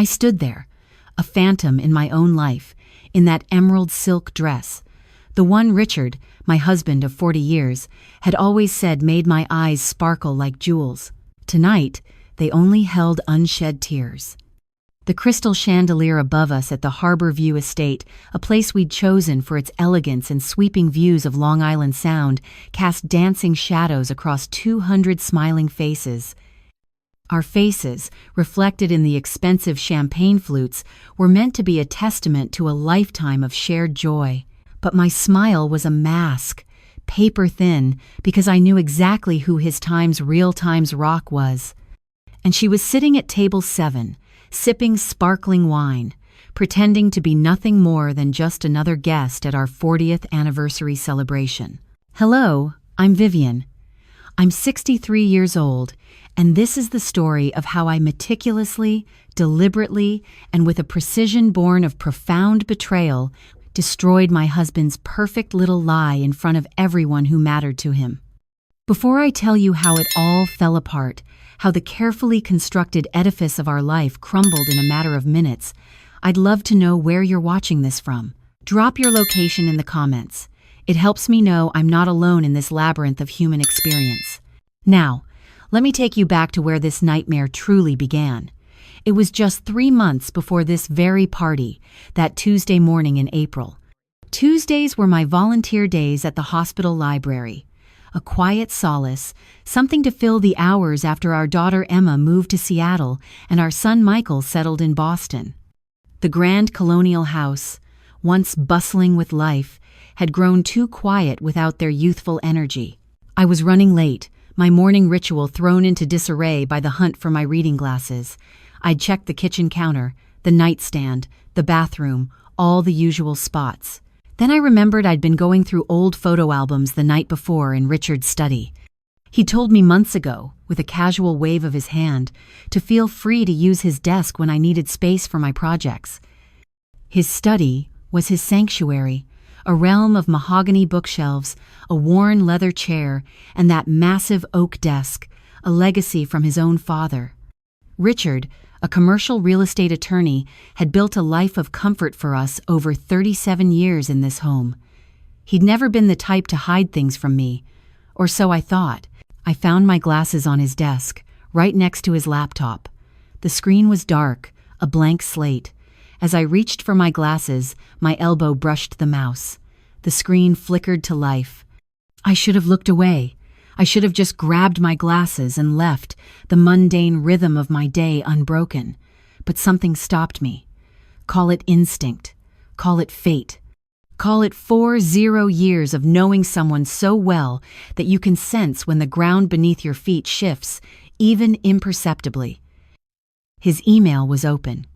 I stood there, a phantom in my own life, in that emerald silk dress, the one Richard, my husband of 40 years, had always said made my eyes sparkle like jewels. Tonight, they only held unshed tears. The crystal chandelier above us at the Harbor View Estate, a place we'd chosen for its elegance and sweeping views of Long Island Sound, cast dancing shadows across 200 smiling faces. Our faces, reflected in the expensive champagne flutes, were meant to be a testament to a lifetime of shared joy. But my smile was a mask, paper thin, because I knew exactly who his time's real time's rock was. And she was sitting at table 7, sipping sparkling wine, pretending to be nothing more than just another guest at our 40th anniversary celebration. Hello, I'm Vivien. I'm 63 years old, and this is the story of how I meticulously, deliberately, and with a precision born of profound betrayal, destroyed my husband's perfect little lie in front of everyone who mattered to him. Before I tell you how it all fell apart, how the carefully constructed edifice of our life crumbled in a matter of minutes, I'd love to know where you're watching this from. Drop your location in the comments. It helps me know I'm not alone in this labyrinth of human experience. Now, let me take you back to where this nightmare truly began. It was just 3 months before this very party, that Tuesday morning in April. Tuesdays were my volunteer days at the hospital library. A quiet solace, something to fill the hours after our daughter Emma moved to Seattle and our son Michael settled in Boston. The grand colonial house, once bustling with life, had grown too quiet without their youthful energy. I was running late, my morning ritual thrown into disarray by the hunt for my reading glasses. I'd checked the kitchen counter, the nightstand, the bathroom, all the usual spots. Then I remembered I'd been going through old photo albums the night before in Richard's study. He told me months ago, with a casual wave of his hand, to feel free to use his desk when I needed space for my projects. His study was his sanctuary, a realm of mahogany bookshelves, a worn leather chair, and that massive oak desk, a legacy from his own father. Richard, a commercial real estate attorney, had built a life of comfort for us over 37 years in this home. He'd never been the type to hide things from me, or so I thought. I found my glasses on his desk, right next to his laptop. The screen was dark, a blank slate. As I reached for my glasses, my elbow brushed the mouse. The screen flickered to life. I should have looked away. I should have just grabbed my glasses and left, the mundane rhythm of my day unbroken. But something stopped me. Call it instinct. Call it fate. Call it 40 years of knowing someone so well that you can sense when the ground beneath your feet shifts, even imperceptibly. His email was open.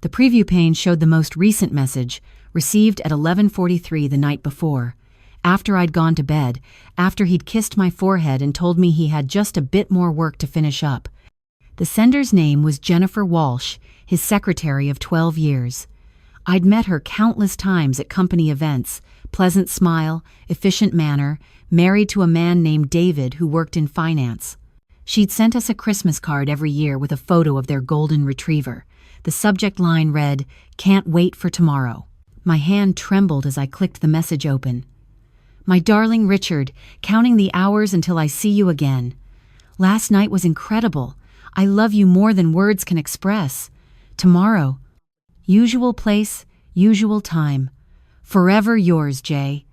The preview pane showed the most recent message, received at 11:43 the night before. After I'd gone to bed, after he'd kissed my forehead and told me he had just a bit more work to finish up. The sender's name was Jennifer Walsh, his secretary of 12 years. I'd met her countless times at company events, pleasant smile, efficient manner, married to a man named David who worked in finance. She'd sent us a Christmas card every year with a photo of their golden retriever. The subject line read, "Can't wait for tomorrow." My hand trembled as I clicked the message open. "My darling Richard, counting the hours until I see you again. Last night was incredible. I love you more than words can express. Tomorrow, usual place, usual time. Forever yours, Jay."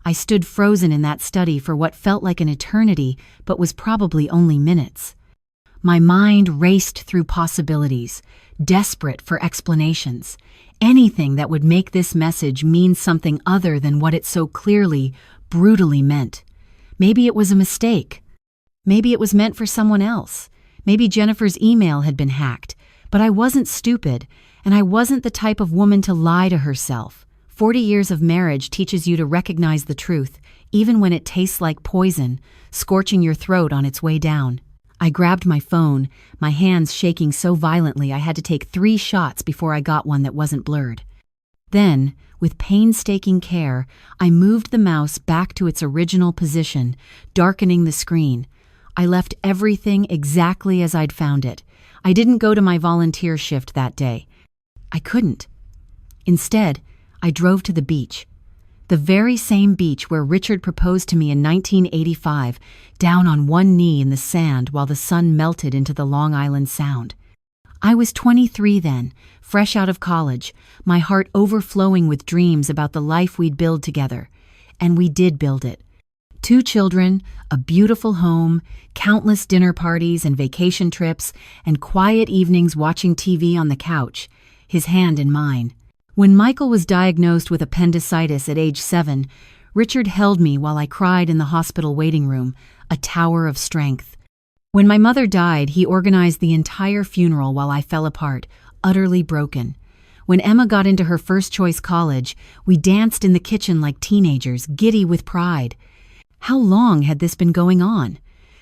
I stood frozen in that study for what felt like an eternity, but was probably only minutes. My mind raced through possibilities, desperate for explanations. Anything that would make this message mean something other than what it so clearly, brutally meant. Maybe it was a mistake. Maybe it was meant for someone else. Maybe Jennifer's email had been hacked. But I wasn't stupid, and I wasn't the type of woman to lie to herself. 40 years of marriage teaches you to recognize the truth, even when it tastes like poison, scorching your throat on its way down. I grabbed my phone, my hands shaking so violently I had to take 3 shots before I got one that wasn't blurred. Then, with painstaking care, I moved the mouse back to its original position, darkening the screen. I left everything exactly as I'd found it. I didn't go to my volunteer shift that day. I couldn't. Instead, I drove to the beach. The very same beach where Richard proposed to me in 1985, down on one knee in the sand while the sun melted into the Long Island Sound. I was 23 then, fresh out of college, my heart overflowing with dreams about the life we'd build together. And we did build it. 2 children, a beautiful home, countless dinner parties and vacation trips, and quiet evenings watching TV on the couch, his hand in mine. When Michael was diagnosed with appendicitis at age 7, Richard held me while I cried in the hospital waiting room, a tower of strength. When my mother died, he organized the entire funeral while I fell apart, utterly broken. When Emma got into her first-choice college, we danced in the kitchen like teenagers, giddy with pride. How long had this been going on?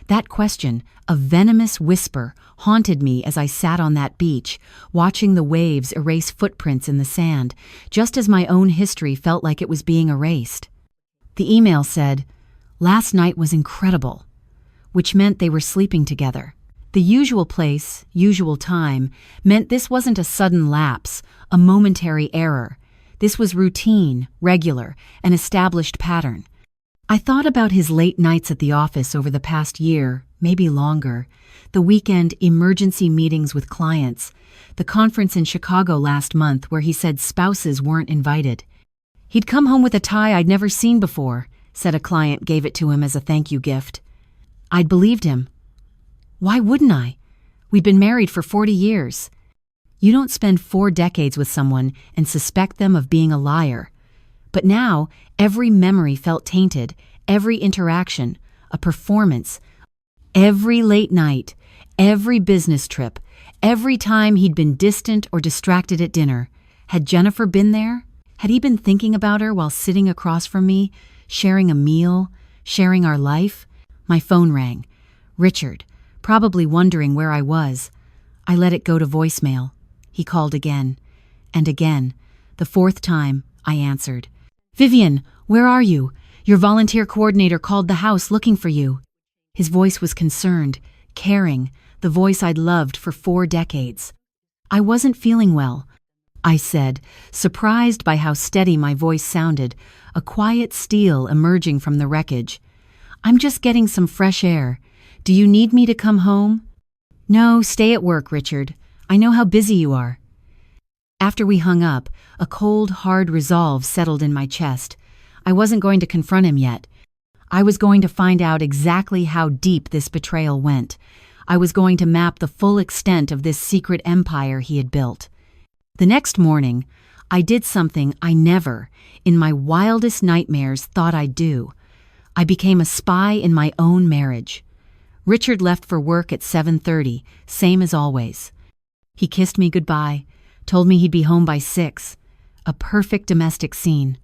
That question, a venomous whisper, haunted me as I sat on that beach, watching the waves erase footprints in the sand, just as my own history felt like it was being erased. The email said, "Last night was incredible," which meant they were sleeping together. The usual place, usual time, meant this wasn't a sudden lapse, a momentary error. This was routine, regular, an established pattern. I thought about his late nights at the office over the past year, maybe longer, the weekend emergency meetings with clients, the conference in Chicago last month where he said spouses weren't invited. He'd come home with a tie I'd never seen before, said a client gave it to him as a thank you gift. I'd believed him. Why wouldn't I? We'd been married for 40 years. You don't spend 4 decades with someone and suspect them of being a liar. But now, every memory felt tainted, every interaction, a performance. Every late night, every business trip, every time he'd been distant or distracted at dinner. Had Jennifer been there? Had he been thinking about her while sitting across from me, sharing a meal, sharing our life? My phone rang. Richard, probably wondering where I was. I let it go to voicemail. He called again. And again. The 4th time, I answered. Vivien, where are you? Your volunteer coordinator called the house looking for you. His voice was concerned, caring, the voice I'd loved for 4 decades. I wasn't feeling well, I said, surprised by how steady my voice sounded, a quiet steel emerging from the wreckage. I'm just getting some fresh air. Do you need me to come home? No, stay at work, Richard. I know how busy you are. After we hung up, a cold, hard resolve settled in my chest. I wasn't going to confront him yet. I was going to find out exactly how deep this betrayal went. I was going to map the full extent of this secret empire he had built. The next morning, I did something I never, in my wildest nightmares, thought I'd do. I became a spy in my own marriage. Richard left for work at 7:30, same as always. He kissed me goodbye, told me he'd be home by 6. A perfect domestic scene.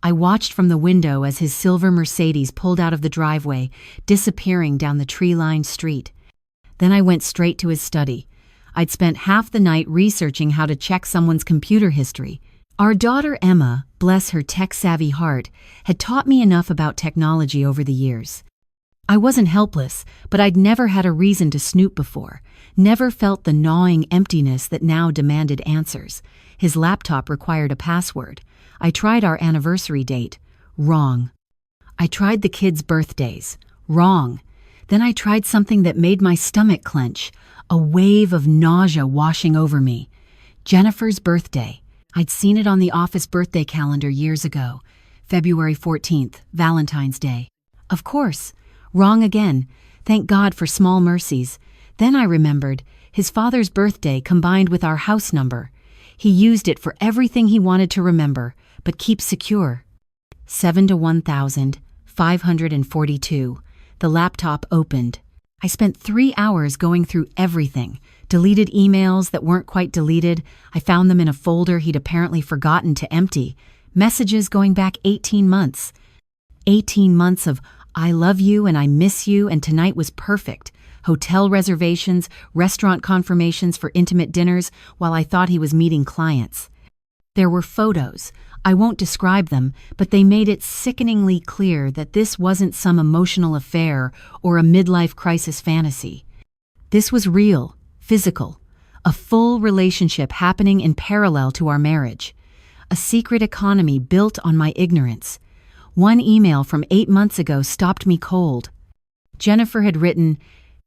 I watched from the window as his silver Mercedes pulled out of the driveway, disappearing down the tree-lined street. Then I went straight to his study. I'd spent half the night researching how to check someone's computer history. Our daughter Emma, bless her tech-savvy heart, had taught me enough about technology over the years. I wasn't helpless, but I'd never had a reason to snoop before, never felt the gnawing emptiness that now demanded answers. His laptop required a password. I tried our anniversary date. Wrong. I tried the kids' birthdays. Wrong. Then I tried something that made my stomach clench, a wave of nausea washing over me. Jennifer's birthday. I'd seen it on the office birthday calendar years ago. February 14th, Valentine's Day. Of course. Wrong again. Thank God for small mercies. Then I remembered his father's birthday combined with our house number. He used it for everything he wanted to remember, but keep secure. 7 to 1,542. The laptop opened. I spent 3 hours going through everything. Deleted emails that weren't quite deleted. I found them in a folder he'd apparently forgotten to empty. Messages going back 18 months. 18 months of I love you and I miss you and tonight was perfect. Hotel reservations, restaurant confirmations for intimate dinners while I thought he was meeting clients. There were photos. I won't describe them, but they made it sickeningly clear that this wasn't some emotional affair or a midlife crisis fantasy. This was real, physical, a full relationship happening in parallel to our marriage, a secret economy built on my ignorance. One email from 8 months ago stopped me cold. Jennifer had written,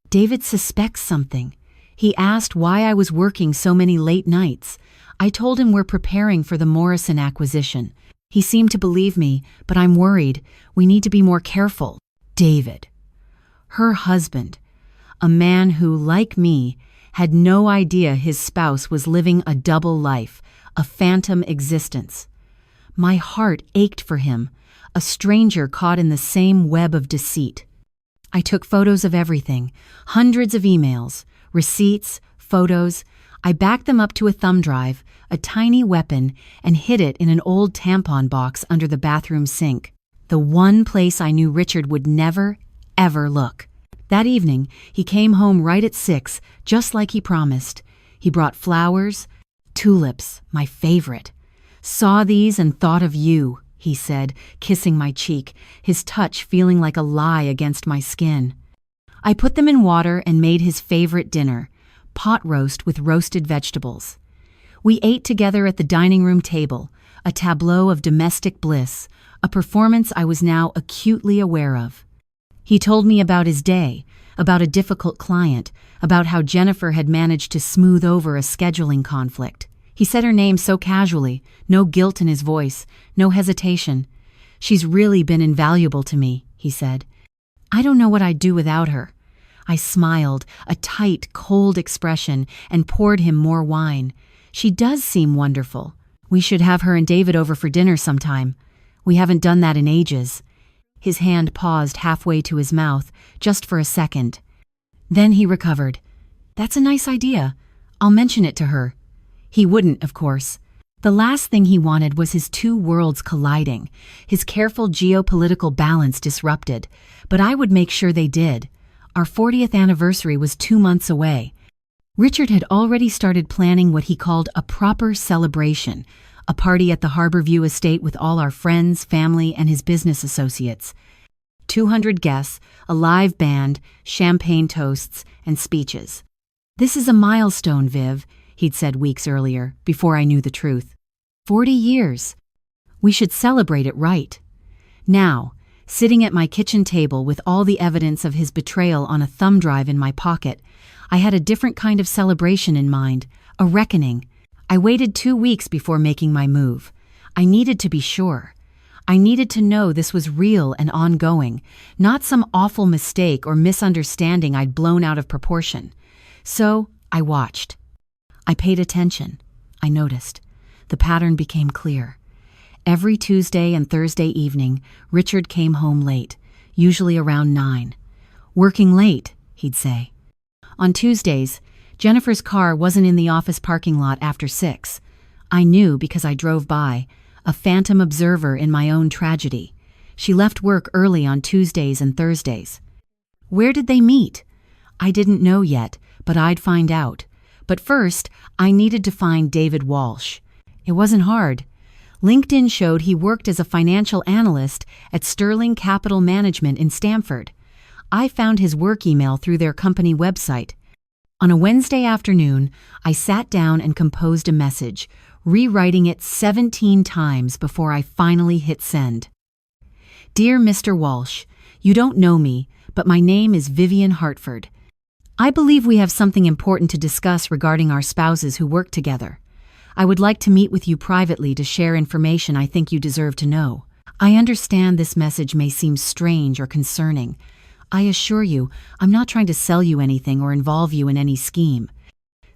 "David suspects something. He asked why I was working so many late nights. I told him we're preparing for the Morrison acquisition. He seemed to believe me, but I'm worried. We need to be more careful." David. Her husband. A man who, like me, had no idea his spouse was living a double life, a phantom existence. My heart ached for him, a stranger caught in the same web of deceit. I took photos of everything, hundreds of emails, receipts, photos. I backed them up to a thumb drive, a tiny weapon, and hid it in an old tampon box under the bathroom sink, the one place I knew Richard would never, ever look. That evening, he came home right at 6, just like he promised. He brought flowers, tulips, my favorite. "Saw these and thought of you," he said, kissing my cheek, his touch feeling like a lie against my skin. I put them in water and made his favorite dinner, pot roast with roasted vegetables. We ate together at the dining room table, a tableau of domestic bliss, a performance I was now acutely aware of. He told me about his day, about a difficult client, about how Jennifer had managed to smooth over a scheduling conflict. He said her name so casually, no guilt in his voice, no hesitation. "She's really been invaluable to me," he said. "I don't know what I'd do without her." I smiled, a tight, cold expression, and poured him more wine. "She does seem wonderful. We should have her and David over for dinner sometime. We haven't done that in ages." His hand paused halfway to his mouth, just for a second. Then he recovered. "That's a nice idea. I'll mention it to her." He wouldn't, of course. The last thing he wanted was his two worlds colliding, his careful geopolitical balance disrupted, but I would make sure they did. Our 40th anniversary was 2 months away. Richard had already started planning what he called a proper celebration, a party at the Harborview estate with all our friends, family, and his business associates. 200 guests, a live band, champagne toasts, and speeches. "This is a milestone, Viv," he'd said weeks earlier, before I knew the truth. 40 years. We should celebrate it right. Now, sitting at my kitchen table with all the evidence of his betrayal on a thumb drive in my pocket, I had a different kind of celebration in mind, a reckoning. I waited 2 weeks before making my move. I needed to be sure. I needed to know this was real and ongoing, not some awful mistake or misunderstanding I'd blown out of proportion. So, I watched. I paid attention. I noticed. The pattern became clear. Every Tuesday and Thursday evening, Richard came home late, usually around 9. "Working late," he'd say. On Tuesdays, Jennifer's car wasn't in the office parking lot after 6. I knew because I drove by, a phantom observer in my own tragedy. She left work early on Tuesdays and Thursdays. Where did they meet? I didn't know yet, but I'd find out. But first, I needed to find David Walsh. It wasn't hard. LinkedIn showed he worked as a financial analyst at Sterling Capital Management in Stamford. I found his work email through their company website. On a Wednesday afternoon, I sat down and composed a message, rewriting it 17 times before I finally hit send. "Dear Mr. Walsh, you don't know me, but my name is Vivien Hartford. I believe we have something important to discuss regarding our spouses who work together. I would like to meet with you privately to share information I think you deserve to know. I understand this message may seem strange or concerning. I assure you, I'm not trying to sell you anything or involve you in any scheme.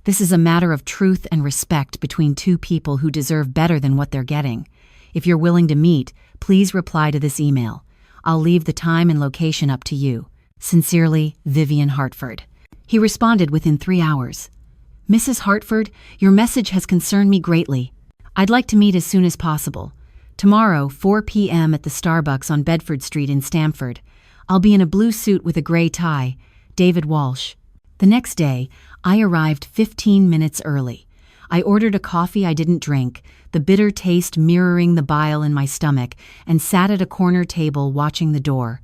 This is a matter of truth and respect between two people who deserve better than what they're getting. If you're willing to meet, please reply to this email. I'll leave the time and location up to you. Sincerely, Vivien Hartford." He responded within 3 hours. "Mrs. Hartford, your message has concerned me greatly. I'd like to meet as soon as possible. Tomorrow, 4 p.m. at the Starbucks on Bedford Street in Stamford. I'll be in a blue suit with a gray tie. David Walsh." The next day, I arrived 15 minutes early. I ordered a coffee I didn't drink, the bitter taste mirroring the bile in my stomach, and sat at a corner table watching the door.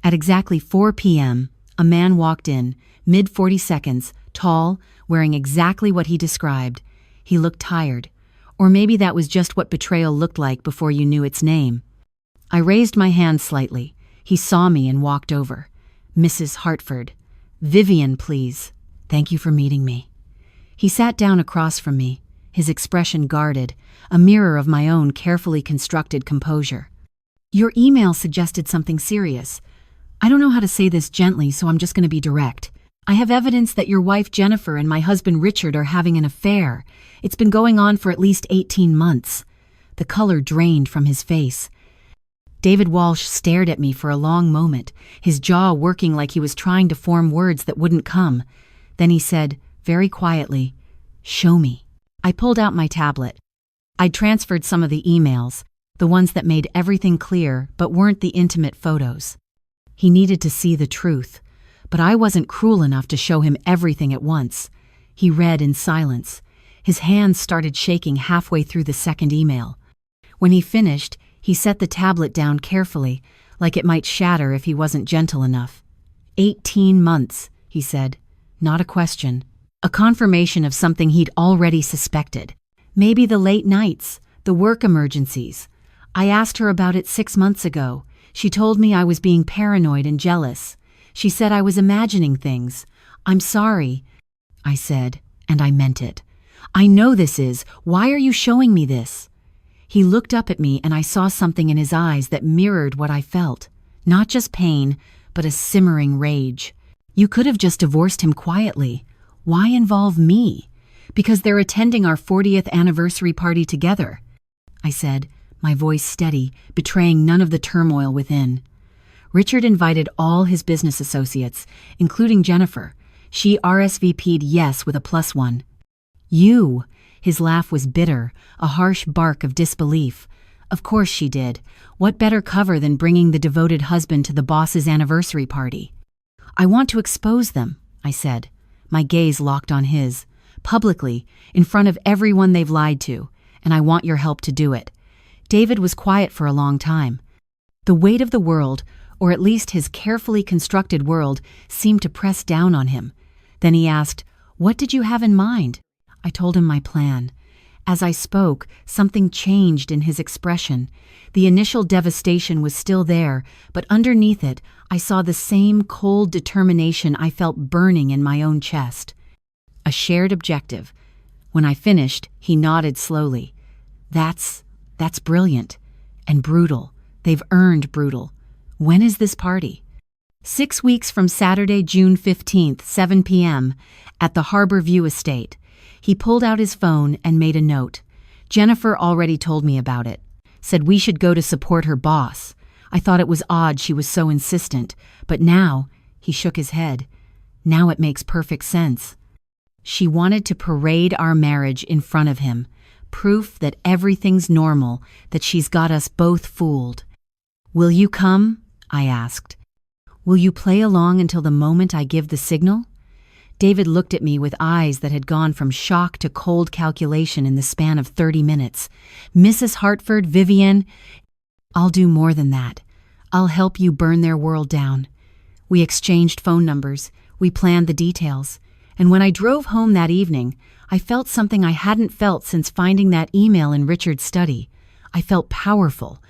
At exactly 4 p.m., a man walked in, mid-40 seconds, tall, wearing exactly what he described. He looked tired. Or maybe that was just what betrayal looked like before you knew its name. I raised my hand slightly. He saw me and walked over. "Mrs. Hartford. Vivien, please. Thank you for meeting me." He sat down across from me, his expression guarded, a mirror of my own carefully constructed composure. "Your email suggested something serious. I don't know how to say this gently, so I'm just going to be direct. I have evidence that your wife Jennifer and my husband Richard are having an affair. It's been going on for at least 18 months. The color drained from his face. David Walsh stared at me for a long moment, his jaw working like he was trying to form words that wouldn't come. Then he said, very quietly, "Show me." I pulled out my tablet. I'd transferred some of the emails, the ones that made everything clear but weren't the intimate photos. He needed to see the truth, but I wasn't cruel enough to show him everything at once. He read in silence. His hands started shaking halfway through the second email. When he finished, he set the tablet down carefully, like it might shatter if he wasn't gentle enough. 18 months, he said. Not a question. A confirmation of something he'd already suspected. Maybe the late nights, the work emergencies. I asked her about it 6 months ago. She told me I was being paranoid and jealous. She said I was imagining things. "I'm sorry," I said, and I meant it. "I know this is. Why are you showing me this?" He looked up at me and I saw something in his eyes that mirrored what I felt. Not just pain, but a simmering rage. You could have just divorced him quietly. Why involve me? Because they're attending our 40th anniversary party together, I said, my voice steady, betraying none of the turmoil within. Richard invited all his business associates, including Jennifer. She RSVP'd yes with a +1. You! His laugh was bitter, a harsh bark of disbelief. Of course she did. What better cover than bringing the devoted husband to the boss's anniversary party? "I want to expose them," I said. My gaze locked on his. "Publicly, in front of everyone they've lied to, and I want your help to do it." David was quiet for a long time. The weight of the world, or at least his carefully constructed world, seemed to press down on him. Then he asked, "What did you have in mind?" I told him my plan. As I spoke, something changed in his expression. The initial devastation was still there, but underneath it, I saw the same cold determination I felt burning in my own chest. A shared objective. When I finished, he nodded slowly. That's brilliant. And brutal. They've earned brutal. When is this party?" 6 weeks from Saturday, June 15th, 7 p.m., at the Harbor View Estate. He pulled out his phone and made a note. Jennifer already told me about it. Said we should go to support her boss. I thought it was odd she was so insistent, but now, he shook his head. Now it makes perfect sense. She wanted to parade our marriage in front of him. Proof that everything's normal, that she's got us both fooled. "Will you come?" I asked. "Will you play along until the moment I give the signal?" David looked at me with eyes that had gone from shock to cold calculation in the span of 30 minutes. "Mrs. Hartford, Vivien, I'll do more than that. I'll help you burn their world down." We exchanged phone numbers. We planned the details. And when I drove home that evening, I felt something I hadn't felt since finding that email in Richard's study. I felt powerful.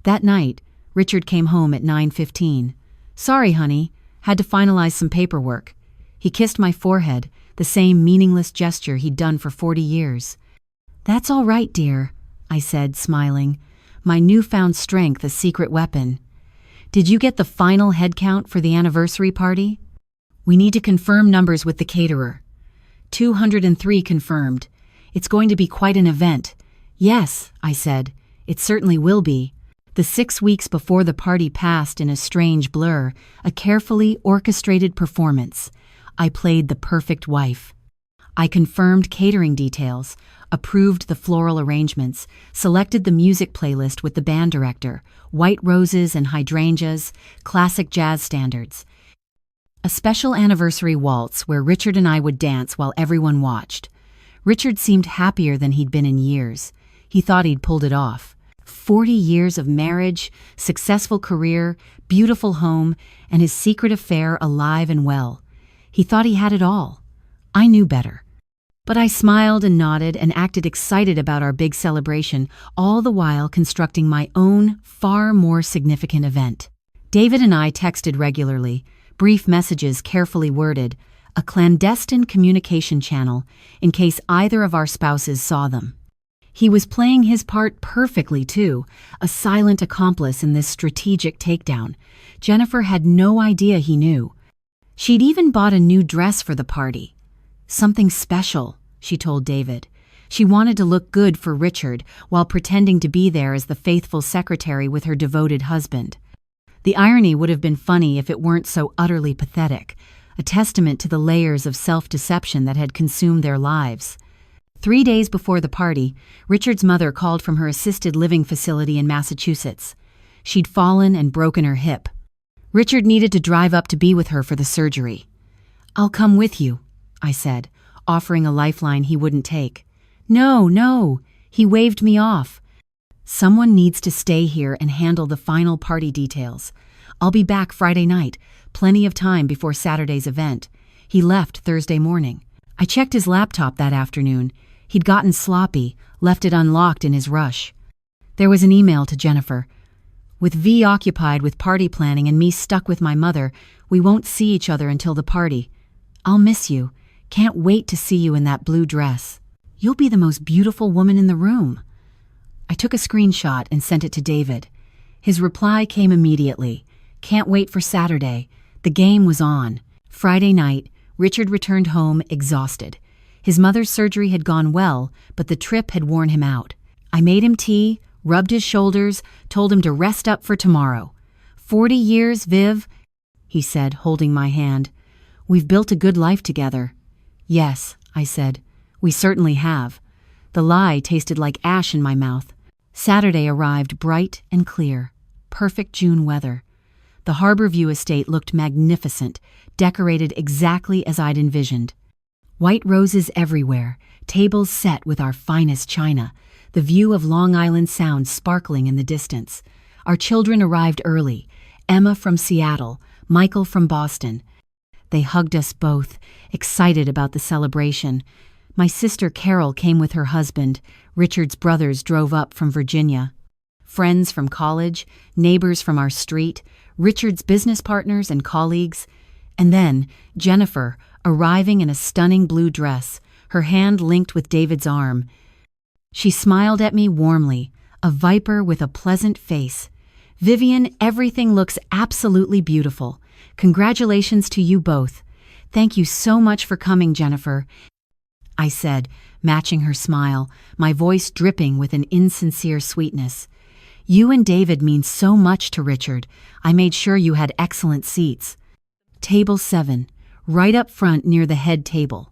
That night, Richard came home at 9:15. "Sorry, honey. Had to finalize some paperwork." He kissed my forehead, the same meaningless gesture he'd done for 40 years. "That's all right, dear," I said, smiling, my newfound strength a secret weapon. "Did you get the final head count for the anniversary party?" "We need to confirm numbers with the caterer." 203 confirmed. "It's going to be quite an event." "Yes," I said, "it certainly will be." The 6 weeks before the party passed in a strange blur, a carefully orchestrated performance. I played the perfect wife. I confirmed catering details, approved the floral arrangements, selected the music playlist with the band director, white roses and hydrangeas, classic jazz standards. A special anniversary waltz where Richard and I would dance while everyone watched. Richard seemed happier than he'd been in years. He thought he'd pulled it off. 40 years of marriage, successful career, beautiful home, and his secret affair alive and well. He thought he had it all. I knew better. But I smiled and nodded and acted excited about our big celebration, all the while constructing my own, far more significant event. David and I texted regularly, brief messages carefully worded, a clandestine communication channel in case either of our spouses saw them. He was playing his part perfectly, too, a silent accomplice in this strategic takedown. Jennifer had no idea he knew. She'd even bought a new dress for the party. Something special, she told David. She wanted to look good for Richard while pretending to be there as the faithful secretary with her devoted husband. The irony would have been funny if it weren't so utterly pathetic, a testament to the layers of self-deception that had consumed their lives. 3 days before the party, Richard's mother called from her assisted living facility in Massachusetts. She'd fallen and broken her hip. Richard needed to drive up to be with her for the surgery. "I'll come with you," I said, offering a lifeline he wouldn't take. No, he waved me off. "Someone needs to stay here and handle the final party details. I'll be back Friday night, plenty of time before Saturday's event." He left Thursday morning. I checked his laptop that afternoon. He'd gotten sloppy, left it unlocked in his rush. There was an email to Jennifer. "With V occupied with party planning and me stuck with my mother, we won't see each other until the party. I'll miss you. Can't wait to see you in that blue dress. You'll be the most beautiful woman in the room." I took a screenshot and sent it to David. His reply came immediately. "Can't wait for Saturday." The game was on. Friday night, Richard returned home exhausted. His mother's surgery had gone well, but the trip had worn him out. I made him tea, rubbed his shoulders, told him to rest up for tomorrow. 40 years, Viv," he said, holding my hand. "We've built a good life together." "Yes," I said, "we certainly have." The lie tasted like ash in my mouth. Saturday arrived bright and clear. Perfect June weather. The Harborview estate looked magnificent, decorated exactly as I'd envisioned. White roses everywhere, tables set with our finest china, the view of Long Island Sound sparkling in the distance. Our children arrived early, Emma from Seattle, Michael from Boston. They hugged us both, excited about the celebration. My sister Carol came with her husband. Richard's brothers drove up from Virginia. Friends from college, neighbors from our street, Richard's business partners and colleagues. And then Jennifer, arriving in a stunning blue dress, her hand linked with David's arm. She smiled at me warmly, a viper with a pleasant face. "Vivien, everything looks absolutely beautiful. Congratulations to you both. Thank you so much for coming, Jennifer," I said, matching her smile, my voice dripping with an insincere sweetness. "You and David mean so much to Richard. I made sure you had excellent seats. Table 7, right up front near the head table."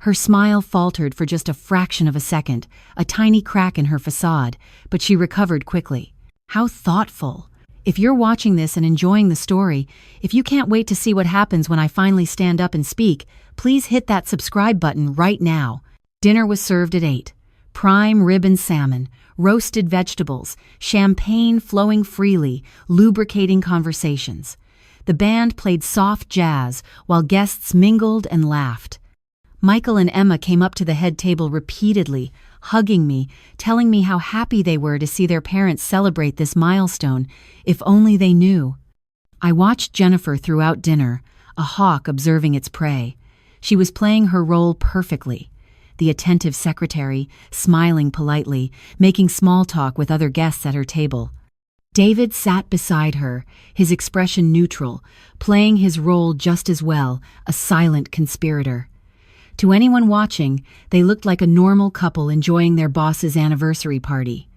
Her smile faltered for just a fraction of a second, a tiny crack in her facade, but she recovered quickly. "How thoughtful. If you're watching this and enjoying the story, if you can't wait to see what happens when I finally stand up and speak, please hit that subscribe button right now." Dinner was served at 8. Prime rib and salmon, roasted vegetables, champagne flowing freely, lubricating conversations. The band played soft jazz while guests mingled and laughed. Michael and Emma came up to the head table repeatedly, hugging me, telling me how happy they were to see their parents celebrate this milestone, if only they knew. I watched Jennifer throughout dinner, a hawk observing its prey. She was playing her role perfectly. The attentive secretary, smiling politely, making small talk with other guests at her table. David sat beside her, his expression neutral, playing his role just as well, a silent conspirator. To anyone watching, they looked like a normal couple enjoying their boss's anniversary party.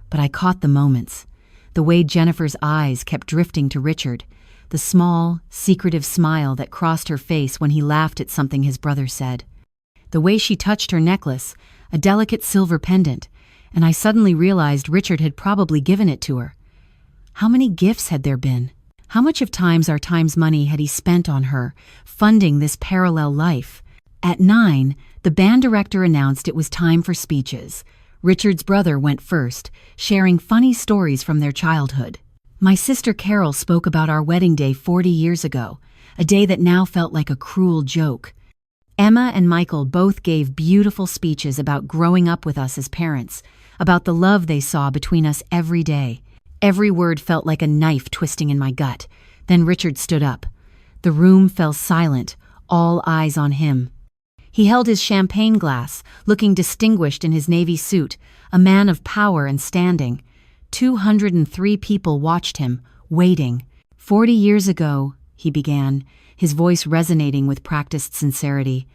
But I caught the moments. The way Jennifer's eyes kept drifting to Richard, the small, secretive smile that crossed her face when he laughed at something his brother said. The way she touched her necklace, a delicate silver pendant, and I suddenly realized Richard had probably given it to her. How many gifts had there been? How much of our time's money had he spent on her, funding this parallel life? At 9, the band director announced it was time for speeches. Richard's brother went first, sharing funny stories from their childhood. My sister Carol spoke about our wedding day 40 years ago, a day that now felt like a cruel joke. Emma and Michael both gave beautiful speeches about growing up with us as parents, about the love they saw between us every day. Every word felt like a knife twisting in my gut. Then Richard stood up. The room fell silent, all eyes on him. He held his champagne glass, looking distinguished in his navy suit, a man of power and standing. 203 people watched him, waiting. 40 years ago, he began, his voice resonating with practiced sincerity,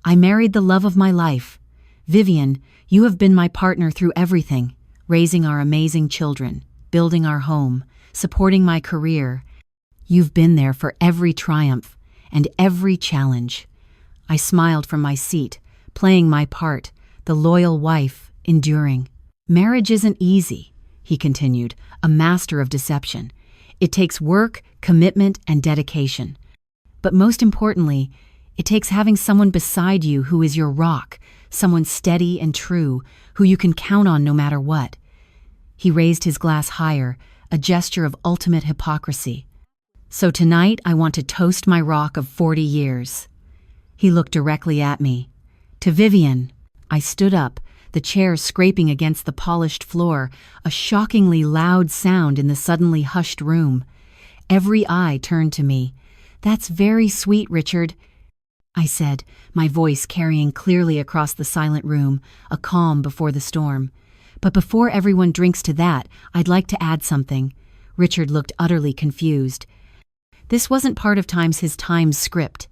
I married the love of my life. Vivien, you have been my partner through everything, raising our amazing children, building our home, supporting my career. You've been there for every triumph and every challenge. I smiled from my seat, playing my part, the loyal wife, enduring. Marriage isn't easy, he continued, a master of deception. It takes work, commitment, and dedication. But most importantly, it takes having someone beside you who is your rock, someone steady and true, who you can count on no matter what. He raised his glass higher, a gesture of ultimate hypocrisy. So tonight I want to toast my rock of 40 years. He looked directly at me. To Vivien. I stood up, the chair scraping against the polished floor, a shockingly loud sound in the suddenly hushed room. Every eye turned to me. That's very sweet, Richard, I said, my voice carrying clearly across the silent room, a calm before the storm. But before everyone drinks to that, I'd like to add something. Richard looked utterly confused. This wasn't part of his Times script.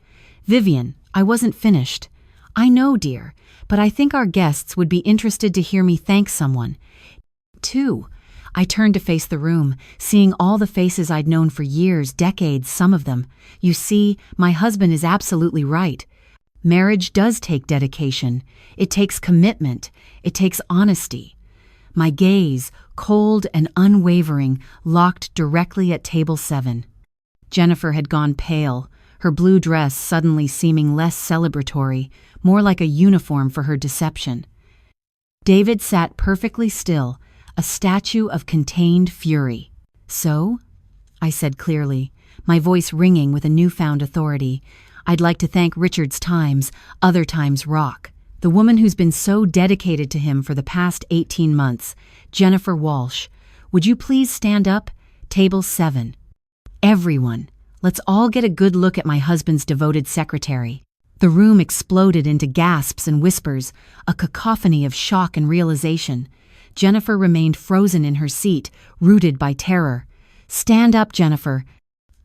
Vivien, I wasn't finished. I know, dear, but I think our guests would be interested to hear me thank someone. Too. I turned to face the room, seeing all the faces I'd known for years, decades, some of them. You see, my husband is absolutely right. Marriage does take dedication. It takes commitment. It takes honesty. My gaze, cold and unwavering, locked directly at table 7. Jennifer had gone pale, her blue dress suddenly seeming less celebratory, more like a uniform for her deception. David sat perfectly still, a statue of contained fury. So? I said clearly, my voice ringing with a newfound authority. I'd like to thank Richard's Times, other Times Rock, the woman who's been so dedicated to him for the past 18 months, Jennifer Walsh. Would you please stand up? Table 7. Everyone, let's all get a good look at my husband's devoted secretary. The room exploded into gasps and whispers, a cacophony of shock and realization. Jennifer remained frozen in her seat, rooted by terror. Stand up, Jennifer,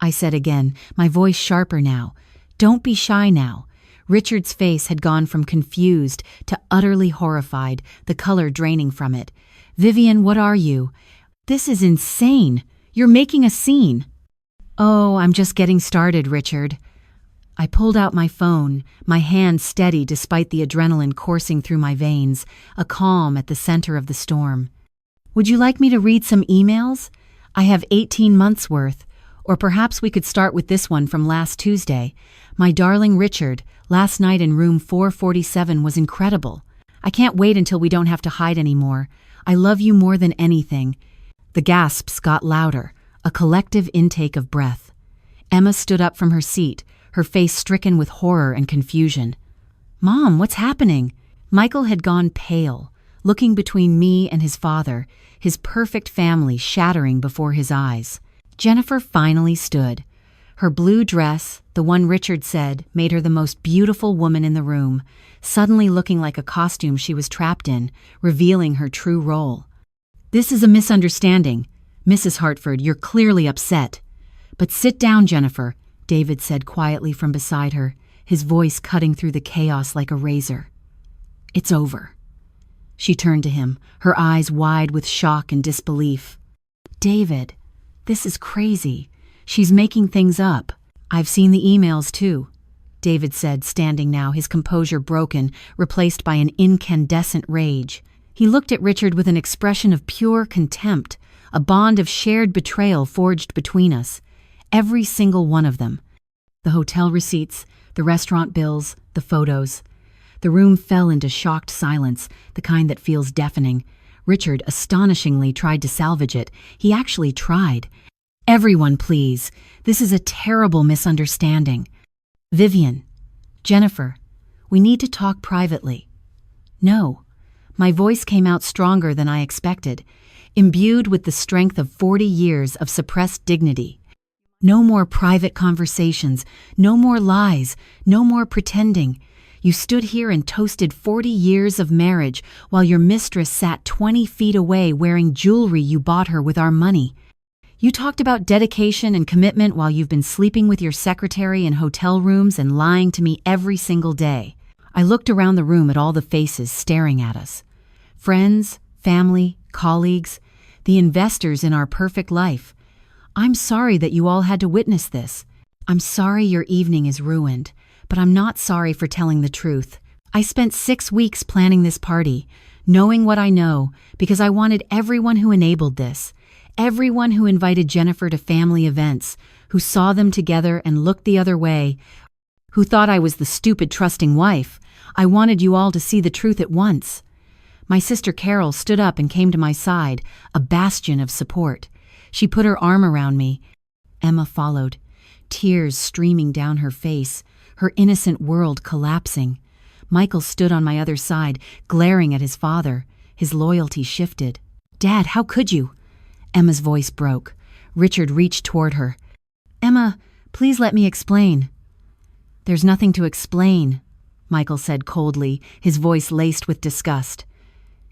I said again, my voice sharper now. Don't be shy now. Richard's face had gone from confused to utterly horrified, the color draining from it. Vivien, what are you? This is insane. You're making a scene. Oh, I'm just getting started, Richard. I pulled out my phone, my hand steady despite the adrenaline coursing through my veins, a calm at the center of the storm. Would you like me to read some emails? I have 18 months' worth. Or perhaps we could start with this one from last Tuesday. My darling Richard, last night in room 447 was incredible. I can't wait until we don't have to hide anymore. I love you more than anything. The gasps got louder, a collective intake of breath. Emma stood up from her seat, her face stricken with horror and confusion. Mom, what's happening? Michael had gone pale, looking between me and his father, his perfect family shattering before his eyes. Jennifer finally stood. Her blue dress, the one Richard said, made her the most beautiful woman in the room, suddenly looking like a costume she was trapped in, revealing her true role. This is a misunderstanding. Mrs. Hartford, you're clearly upset. But sit down, Jennifer, David said quietly from beside her, his voice cutting through the chaos like a razor. It's over. She turned to him, her eyes wide with shock and disbelief. David, this is crazy. She's making things up. I've seen the emails too, David said, standing now, his composure broken, replaced by an incandescent rage. He looked at Richard with an expression of pure contempt, a bond of shared betrayal forged between us. Every single one of them. The hotel receipts, the restaurant bills, the photos. The room fell into shocked silence, the kind that feels deafening. Richard astonishingly tried to salvage it. He actually tried. Everyone, please. This is a terrible misunderstanding. Vivien, Jennifer, We need to talk privately." "No." My voice came out stronger than I expected, imbued with the strength of 40 years of suppressed dignity. "No more private conversations, no more lies, no more pretending. You stood here and toasted 40 years of marriage while your mistress sat 20 feet away wearing jewelry you bought her with our money. You talked about dedication and commitment while you've been sleeping with your secretary in hotel rooms and lying to me every single day." I looked around the room at all the faces staring at us. Friends, family, colleagues, the investors in our perfect life. "I'm sorry that you all had to witness this. I'm sorry your evening is ruined, but I'm not sorry for telling the truth. I spent 6 weeks planning this party, knowing what I know, because I wanted everyone who enabled this, everyone who invited Jennifer to family events, who saw them together and looked the other way, who thought I was the stupid, trusting wife. I wanted you all to see the truth at once." My sister Carol stood up and came to my side, a bastion of support. She put her arm around me. Emma followed, tears streaming down her face, her innocent world collapsing. Michael stood on my other side, glaring at his father. His loyalty shifted. "Dad, how could you?" Emma's voice broke. Richard reached toward her. "Emma, please let me explain." "There's nothing to explain," Michael said coldly, his voice laced with disgust.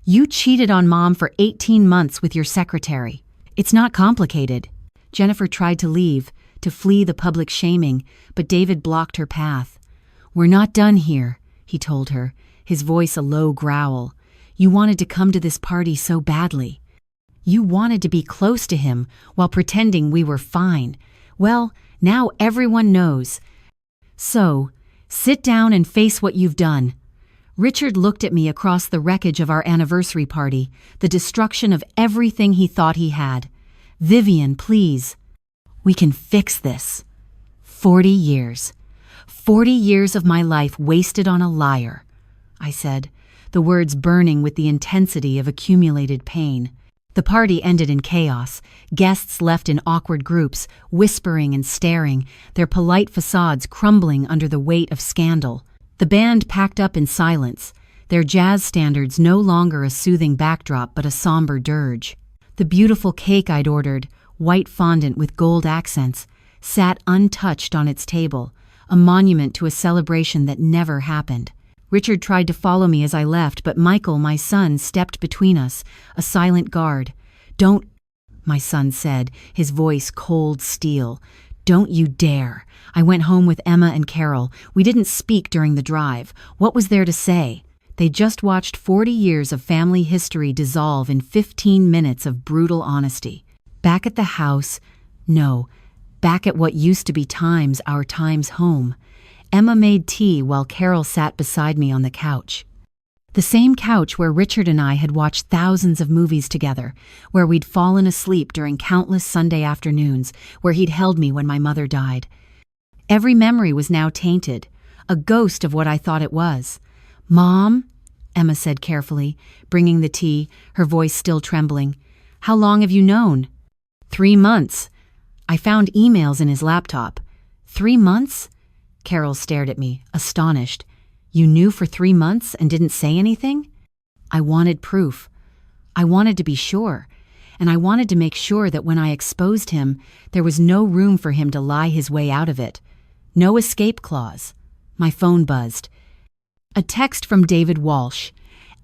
"You cheated on Mom for 18 months with your secretary. It's not complicated." Jennifer tried to leave, to flee the public shaming, but David blocked her path. "We're not done here," he told her, his voice a low growl. "You wanted to come to this party so badly. You wanted to be close to him while pretending we were fine. Well, now everyone knows. So, sit down and face what you've done." Richard looked at me across the wreckage of our anniversary party, the destruction of everything he thought he had. "Vivien, please. We can fix this." 40 years. 40 years of my life wasted on a liar, I said, the words burning with the intensity of accumulated pain. The party ended in chaos, guests left in awkward groups, whispering and staring, their polite facades crumbling under the weight of scandal. The band packed up in silence, their jazz standards no longer a soothing backdrop but a somber dirge. The beautiful cake I'd ordered, white fondant with gold accents, sat untouched on its table, a monument to a celebration that never happened. Richard tried to follow me as I left, but Michael, my son, stepped between us, a silent guard. "Don't," my son said, his voice cold steel. "Don't you dare." I went home with Emma and Carol. We didn't speak during the drive. What was there to say? They just watched 40 years of family history dissolve in 15 minutes of brutal honesty. Back at the house, no, back at what used to be our Times home. Emma made tea while Carol sat beside me on the couch. The same couch where Richard and I had watched thousands of movies together, where we'd fallen asleep during countless Sunday afternoons, where he'd held me when my mother died. Every memory was now tainted, a ghost of what I thought it was. "Mom," Emma said carefully, bringing the tea, her voice still trembling. "How long have you known?" 3 months. I found emails in his laptop. 3 months? Carol stared at me, astonished. "You knew for 3 months and didn't say anything?" I wanted proof. I wanted to be sure, and I wanted to make sure that when I exposed him, there was no room for him to lie his way out of it. No escape clause. My phone buzzed. A text from David Walsh.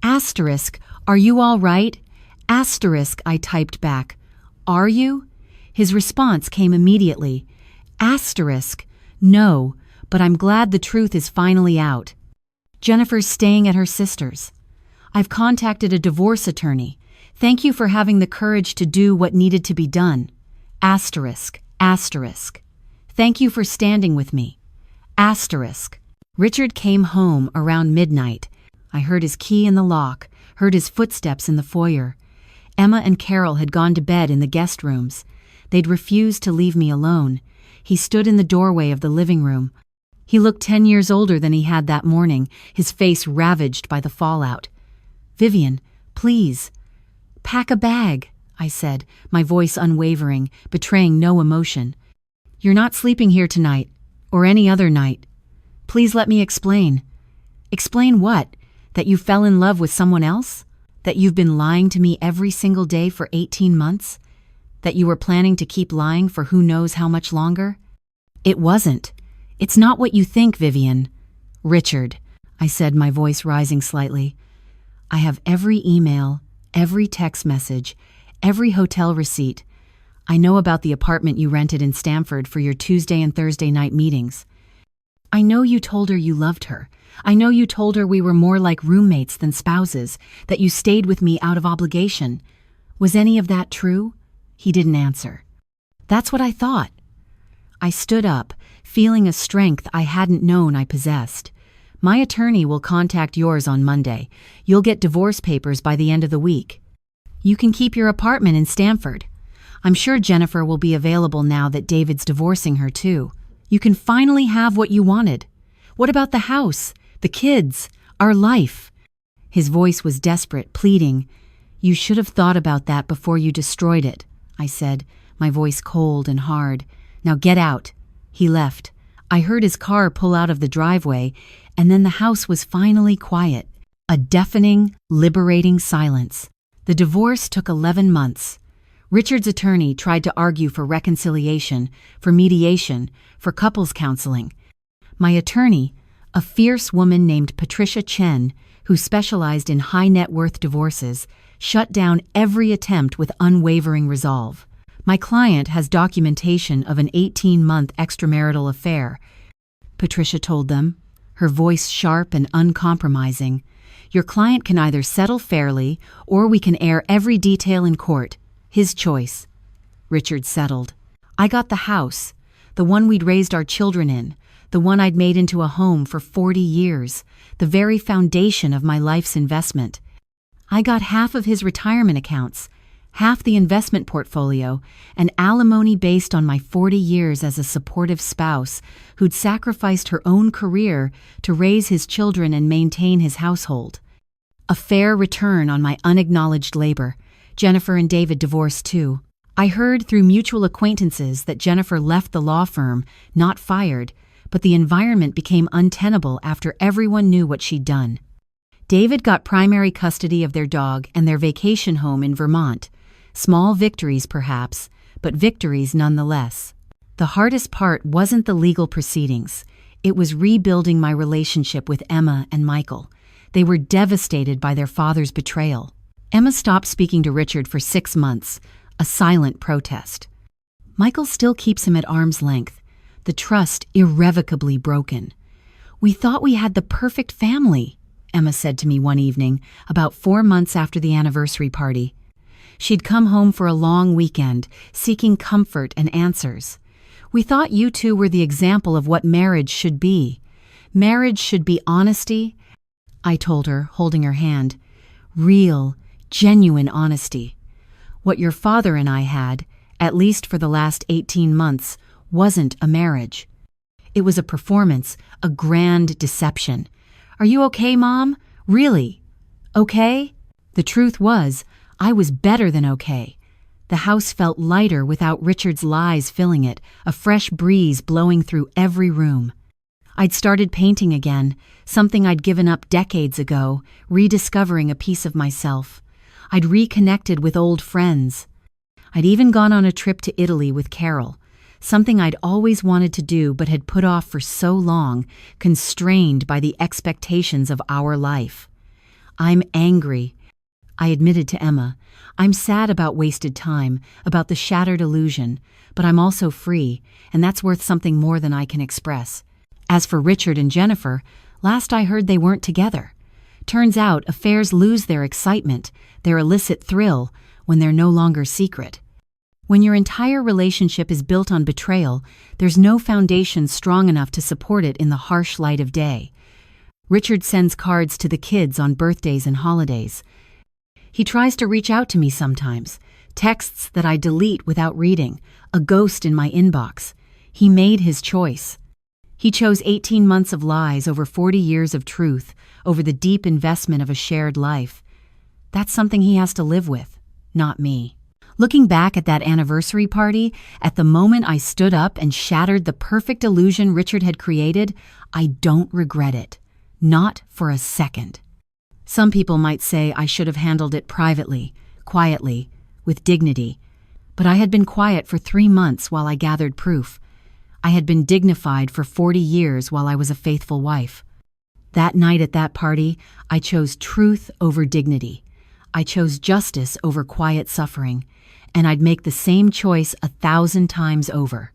"Asterisk, are you all right?" Asterisk, I typed back. "Are you?" His response came immediately. Asterisk, "No, but I'm glad the truth is finally out. Jennifer's staying at her sister's. I've contacted a divorce attorney. Thank you for having the courage to do what needed to be done. Asterisk, asterisk. Thank you for standing with me. Asterisk." Richard came home around midnight. I heard his key in the lock, heard his footsteps in the foyer. Emma and Carol had gone to bed in the guest rooms. They'd refused to leave me alone. He stood in the doorway of the living room. He looked 10 years older than he had that morning, his face ravaged by the fallout. "Vivien, please." "Pack a bag," I said, my voice unwavering, betraying no emotion. "You're not sleeping here tonight, or any other night. Please let me explain." Explain what? That you fell in love with someone else? That you've been lying to me every single day for 18 months? That you were planning to keep lying for who knows how much longer? It wasn't. It's not what you think, Vivien. Richard, I said, my voice rising slightly. I have every email, every text message, every hotel receipt. I know about the apartment you rented in Stamford for your Tuesday and Thursday night meetings. I know you told her you loved her. I know you told her we were more like roommates than spouses, that you stayed with me out of obligation. Was any of that true? He didn't answer. That's what I thought. I stood up, feeling a strength I hadn't known I possessed. My attorney will contact yours on Monday. You'll get divorce papers by the end of the week. You can keep your apartment in Stamford. I'm sure Jennifer will be available now that David's divorcing her too. You can finally have what you wanted. What about the house, the kids, our life? His voice was desperate, pleading. You should have thought about that before you destroyed it, I said, my voice cold and hard. Now get out. He left. I heard his car pull out of the driveway, and then the house was finally quiet. A deafening, liberating silence. The divorce took 11 months. Richard's attorney tried to argue for reconciliation, for mediation, for couples counseling. My attorney, a fierce woman named Patricia Chen, who specialized in high-net-worth divorces, shut down every attempt with unwavering resolve. My client has documentation of an 18-month extramarital affair. Patricia told them, her voice sharp and uncompromising. Your client can either settle fairly, or we can air every detail in court. His choice. Richard settled. I got the house, the one we'd raised our children in, the one I'd made into a home for 40 years, the very foundation of my life's investment. I got half of his retirement accounts, half the investment portfolio, and alimony based on my 40 years as a supportive spouse who'd sacrificed her own career to raise his children and maintain his household. A fair return on my unacknowledged labor. Jennifer and David divorced too. I heard through mutual acquaintances that Jennifer left the law firm, not fired, but the environment became untenable after everyone knew what she'd done. David got primary custody of their dog and their vacation home in Vermont. Small victories, perhaps, but victories nonetheless. The hardest part wasn't the legal proceedings. It was rebuilding my relationship with Emma and Michael. They were devastated by their father's betrayal. Emma stopped speaking to Richard for 6 months, a silent protest. Michael still keeps him at arm's length, the trust irrevocably broken. We thought we had the perfect family, Emma said to me one evening, about 4 months after the anniversary party. She'd come home for a long weekend, seeking comfort and answers. We thought you two were the example of what marriage should be. Marriage should be honesty, I told her, holding her hand. Real, genuine honesty. What your father and I had, at least for the last 18 months, wasn't a marriage. It was a performance, a grand deception. Are you okay, Mom? Really? Okay? The truth was, I was better than okay. The house felt lighter without Richard's lies filling it, a fresh breeze blowing through every room. I'd started painting again, something I'd given up decades ago, rediscovering a piece of myself. I'd reconnected with old friends. I'd even gone on a trip to Italy with Carol, something I'd always wanted to do but had put off for so long, constrained by the expectations of our life. I'm angry, I admitted to Emma. I'm sad about wasted time, about the shattered illusion, but I'm also free, and that's worth something more than I can express. As for Richard and Jennifer, last I heard they weren't together. Turns out affairs lose their excitement, their illicit thrill, when they're no longer secret. When your entire relationship is built on betrayal, there's no foundation strong enough to support it in the harsh light of day. Richard sends cards to the kids on birthdays and holidays. He tries to reach out to me sometimes, texts that I delete without reading, a ghost in my inbox. He made his choice. He chose 18 months of lies over 40 years of truth, over the deep investment of a shared life. That's something he has to live with, not me. Looking back at that anniversary party, at the moment I stood up and shattered the perfect illusion Richard had created, I don't regret it. Not for a second. Some people might say I should have handled it privately, quietly, with dignity. But I had been quiet for 3 months while I gathered proof. I had been dignified for 40 years while I was a faithful wife. That night at that party, I chose truth over dignity. I chose justice over quiet suffering, and I'd make the same choice 1,000 times over.